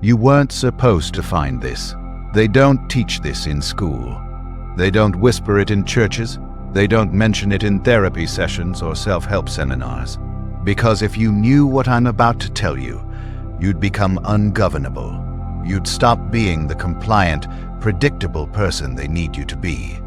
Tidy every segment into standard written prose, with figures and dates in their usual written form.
You weren't supposed to find this. They don't teach this in school. They don't whisper it in churches. They don't mention it in therapy sessions or self-help seminars. Because if you knew what I'm about to tell you, you'd become ungovernable. You'd stop being the compliant, predictable person they need you to be.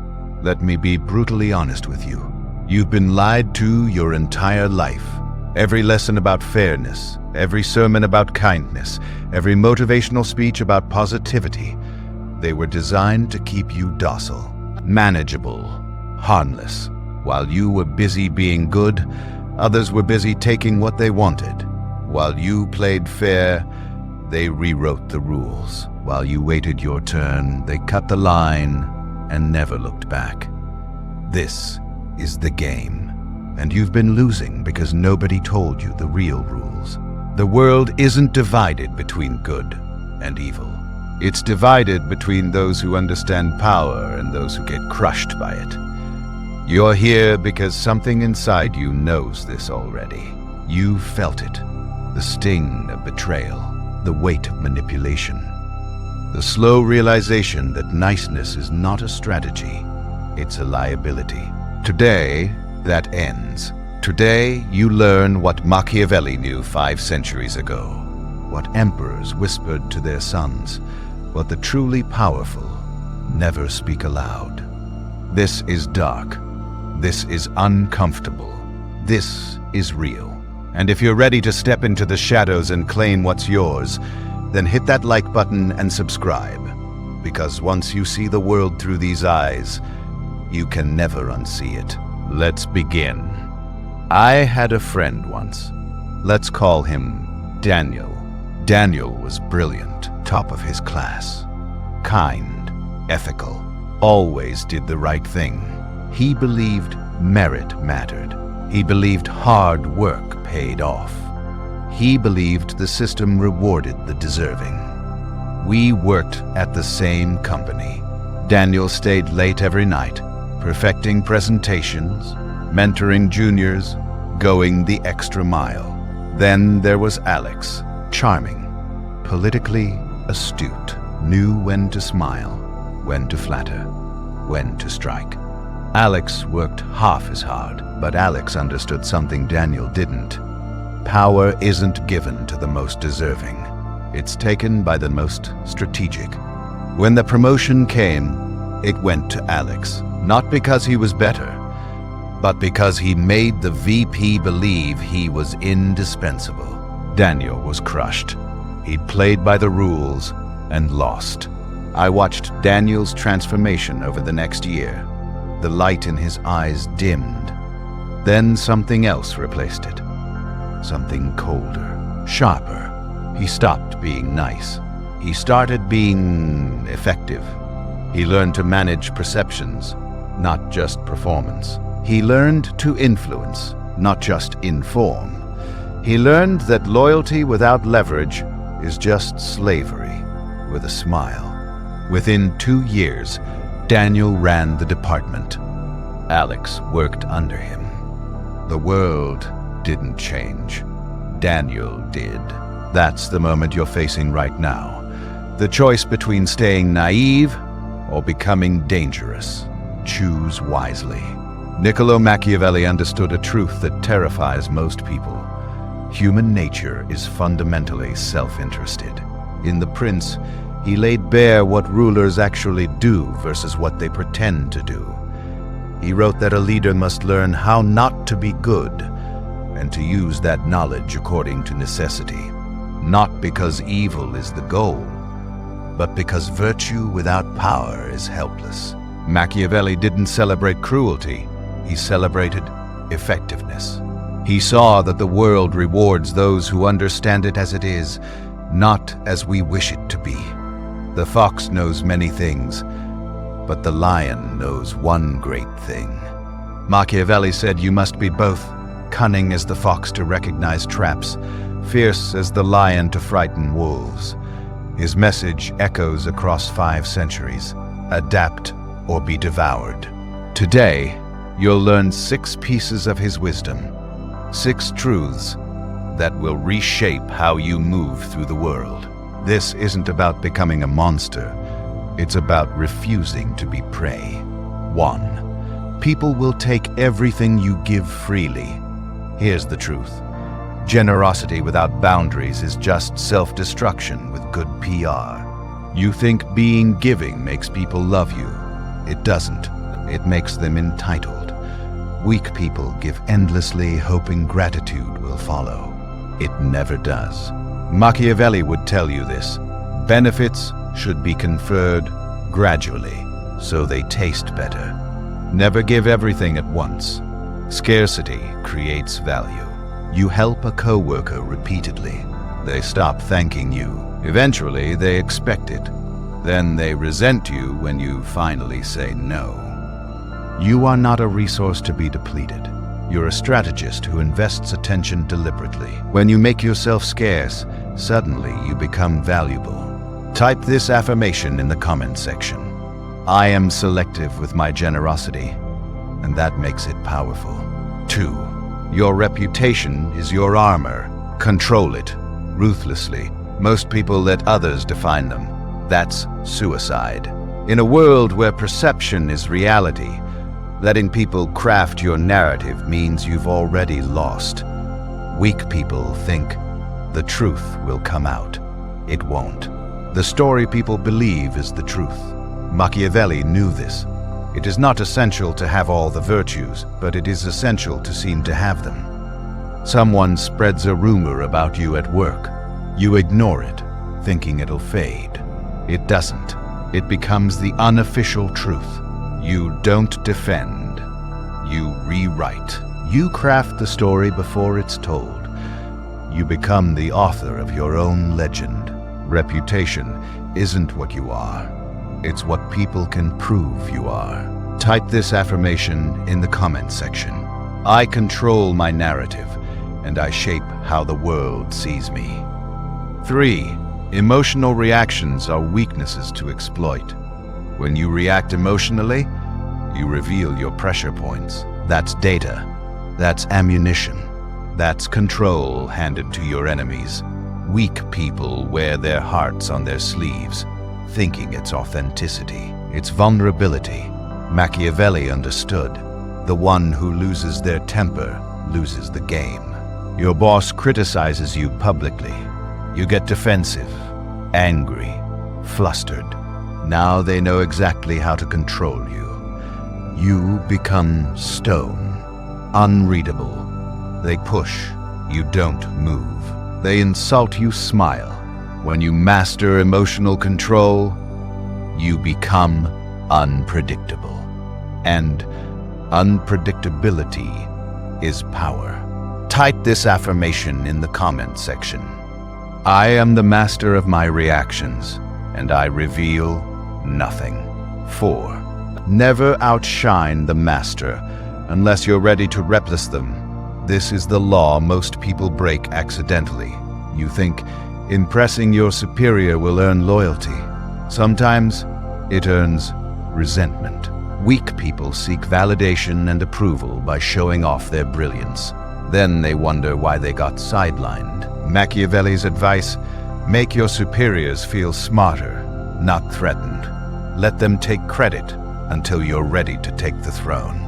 Let me be brutally honest with you. You've been lied to your entire life. Every lesson about fairness, every sermon about kindness, every motivational speech about positivity, they were designed to keep you docile, manageable, harmless. While you were busy being good, others were busy taking what they wanted. While you played fair, they rewrote the rules. While you waited your turn, they cut the line and never looked back. This is the game, and you've been losing because nobody told you the real rules. The world isn't divided between good and evil. It's divided between those who understand power and those who get crushed by it. You're here because something inside you knows this already. You've felt it. The sting of betrayal, the weight of manipulation, the slow realization that niceness is not a strategy, it's a liability. Today, that ends. Today, you learn what Machiavelli knew 5 centuries ago, what emperors whispered to their sons, what the truly powerful never speak aloud. This is dark. This is uncomfortable. This is real. And if you're ready to step into the shadows and claim what's yours, then hit that like button and subscribe. Because once you see the world through these eyes, you can never unsee it. Let's begin. I had a friend once. Let's call him Daniel. Daniel was brilliant, top of his class. Kind, ethical, always did the right thing. He believed merit mattered. He believed hard work paid off. He believed the system rewarded the deserving. We worked at the same company. Daniel stayed late every night, perfecting presentations, mentoring juniors, going the extra mile. Then there was Alex, charming, politically astute, knew when to smile, when to flatter, when to strike. Alex worked half as hard, but Alex understood something Daniel didn't. Power isn't given to the most deserving. It's taken by the most strategic. When the promotion came, it went to Alex, not because he was better, but because he made the VP believe he was indispensable. Daniel was crushed. He'd played by the rules and lost. I watched Daniel's transformation over the next year. The light in his eyes dimmed. Then something else replaced it. Something colder, sharper. He stopped being nice. He started being effective. He learned to manage perceptions, not just performance. He learned to influence, not just inform. He learned that loyalty without leverage is just slavery with a smile. Within 2 years, Daniel ran the department. Alex worked under him. The world didn't change. Daniel did. That's the moment you're facing right now. The choice between staying naive or becoming dangerous. Choose wisely. Niccolò Machiavelli understood a truth that terrifies most people. Human nature is fundamentally self-interested. In The Prince, he laid bare what rulers actually do versus what they pretend to do. He wrote that a leader must learn how not to be good and to use that knowledge according to necessity. Not because evil is the goal, but because virtue without power is helpless. Machiavelli didn't celebrate cruelty, he celebrated effectiveness. He saw that the world rewards those who understand it as it is, not as we wish it to be. The fox knows many things, but the lion knows one great thing. Machiavelli said you must be both cunning as the fox to recognize traps, fierce as the lion to frighten wolves. His message echoes across 5 centuries. Adapt or be devoured. Today, you'll learn 6 pieces of his wisdom, 6 truths that will reshape how you move through the world. This isn't about becoming a monster. It's about refusing to be prey. 1. People will take everything you give freely. Here's the truth. Generosity without boundaries is just self-destruction with good PR. You think being giving makes people love you. It doesn't. It makes them entitled. Weak people give endlessly, hoping gratitude will follow. It never does. Machiavelli would tell you this. Benefits should be conferred gradually, so they taste better. Never give everything at once. Scarcity creates value. You help a coworker repeatedly. They stop thanking you. Eventually, they expect it. Then they resent you when you finally say no. You are not a resource to be depleted. You're a strategist who invests attention deliberately. When you make yourself scarce, suddenly you become valuable. Type this affirmation in the comment section. I am selective with my generosity, and that makes it powerful. 2. Your reputation is your armor. Control it, ruthlessly. Most people let others define them. That's suicide. In a world where perception is reality, letting people craft your narrative means you've already lost. Weak people think the truth will come out. It won't. The story people believe is the truth. Machiavelli knew this. It is not essential to have all the virtues, but it is essential to seem to have them. Someone spreads a rumor about you at work. You ignore it, thinking it'll fade. It doesn't. It becomes the unofficial truth. You don't defend. You rewrite. You craft the story before it's told. You become the author of your own legend. Reputation isn't what you are. It's what people can prove you are. Type this affirmation in the comment section. I control my narrative, and I shape how the world sees me. 3. Emotional reactions are weaknesses to exploit. When you react emotionally, you reveal your pressure points. That's data. That's ammunition. That's control handed to your enemies. Weak people wear their hearts on their sleeves, thinking it's authenticity. It's vulnerability. Machiavelli understood. The one who loses their temper loses the game. Your boss criticizes you publicly. You get defensive, angry, flustered. Now they know exactly how to control you. You become stone, unreadable. They push, you don't move. They insult, you smile. When you master emotional control, you become unpredictable. And unpredictability is power. Type this affirmation in the comment section. I am the master of my reactions, and I reveal nothing. 4. Never outshine the master unless you're ready to replace them. This is the law most people break accidentally. You think impressing your superior will earn loyalty. Sometimes it earns resentment. Weak people seek validation and approval by showing off their brilliance. Then they wonder why they got sidelined. Machiavelli's advice: make your superiors feel smarter, not threatened. Let them take credit until you're ready to take the throne.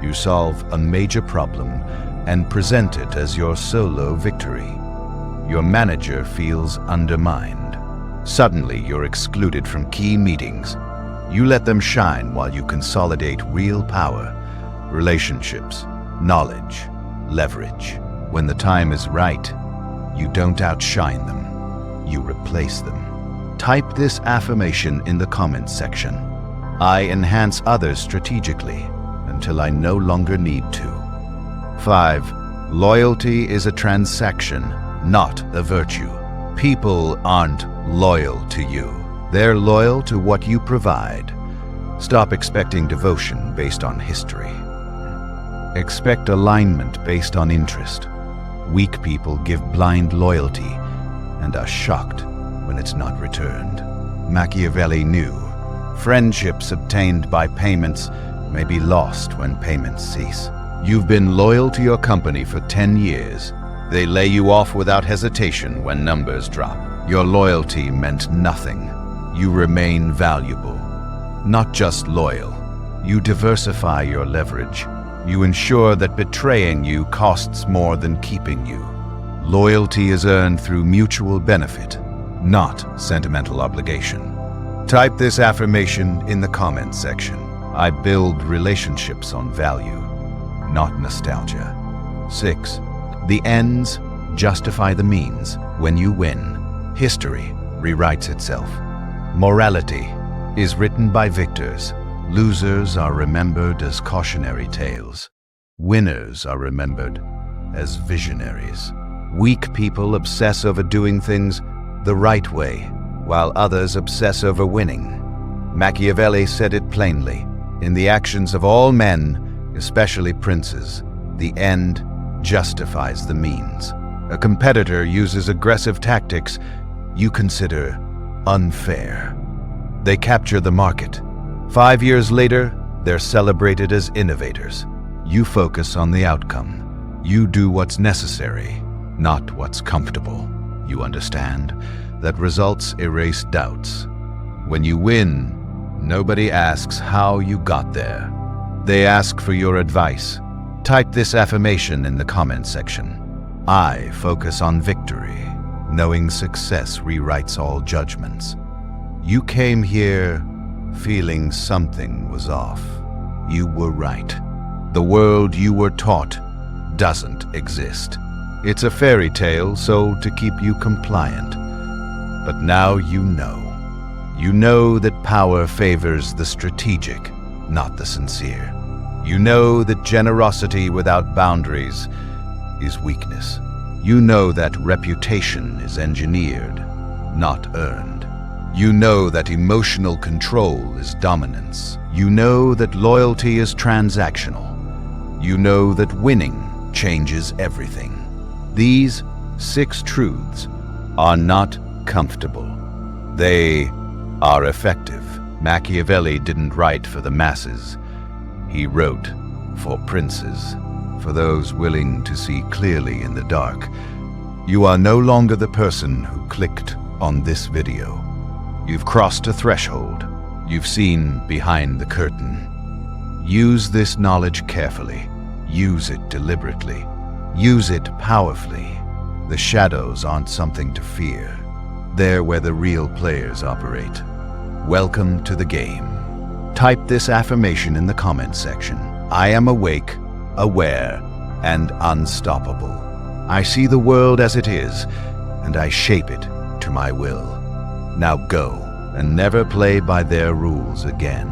You solve a major problem and present it as your solo victory. Your manager feels undermined. Suddenly, you're excluded from key meetings. You let them shine while you consolidate real power, relationships, knowledge, leverage. When the time is right, you don't outshine them. You replace them. Type this affirmation in the comments section. I enhance others strategically until I no longer need to. 5. Loyalty is a transaction, not a virtue. People aren't loyal to you. They're loyal to what you provide. Stop expecting devotion based on history. Expect alignment based on interest. Weak people give blind loyalty and are shocked when it's not returned. Machiavelli knew friendships obtained by payments may be lost when payments cease. You've been loyal to your company for 10 years. They lay you off without hesitation when numbers drop. Your loyalty meant nothing. You remain valuable. Not just loyal. You diversify your leverage. You ensure that betraying you costs more than keeping you. Loyalty is earned through mutual benefit, not sentimental obligation. Type this affirmation in the comments section. I build relationships on value, not nostalgia. 6. The ends justify the means. When you win, history rewrites itself. Morality is written by victors. Losers are remembered as cautionary tales. Winners are remembered as visionaries. Weak people obsess over doing things the right way, while others obsess over winning. Machiavelli said it plainly. In the actions of all men, especially princes, the end justifies the means. A competitor uses aggressive tactics you consider unfair. They capture the market. 5 years later, they're celebrated as innovators. You focus on the outcome. You do what's necessary, not what's comfortable. You understand that results erase doubts. When you win, nobody asks how you got there. They ask for your advice. Type this affirmation in the comments section. I focus on victory, knowing success rewrites all judgments. You came here feeling something was off. You were right. The world you were taught doesn't exist. It's a fairy tale, so to keep you compliant. But now you know. You know that power favors the strategic, not the sincere. You know that generosity without boundaries is weakness. You know that reputation is engineered, not earned. You know that emotional control is dominance. You know that loyalty is transactional. You know that winning changes everything. These 6 truths are not comfortable. They are effective. Machiavelli didn't write for the masses. He wrote for princes, for those willing to see clearly in the dark. You are no longer the person who clicked on this video. You've crossed a threshold. You've seen behind the curtain. Use this knowledge carefully. Use it deliberately. Use it powerfully. The shadows aren't something to fear. They're where the real players operate. Welcome to the game. Type this affirmation in the comments section. I am awake, aware, and unstoppable. I see the world as it is, and I shape it to my will. Now go, and never play by their rules again.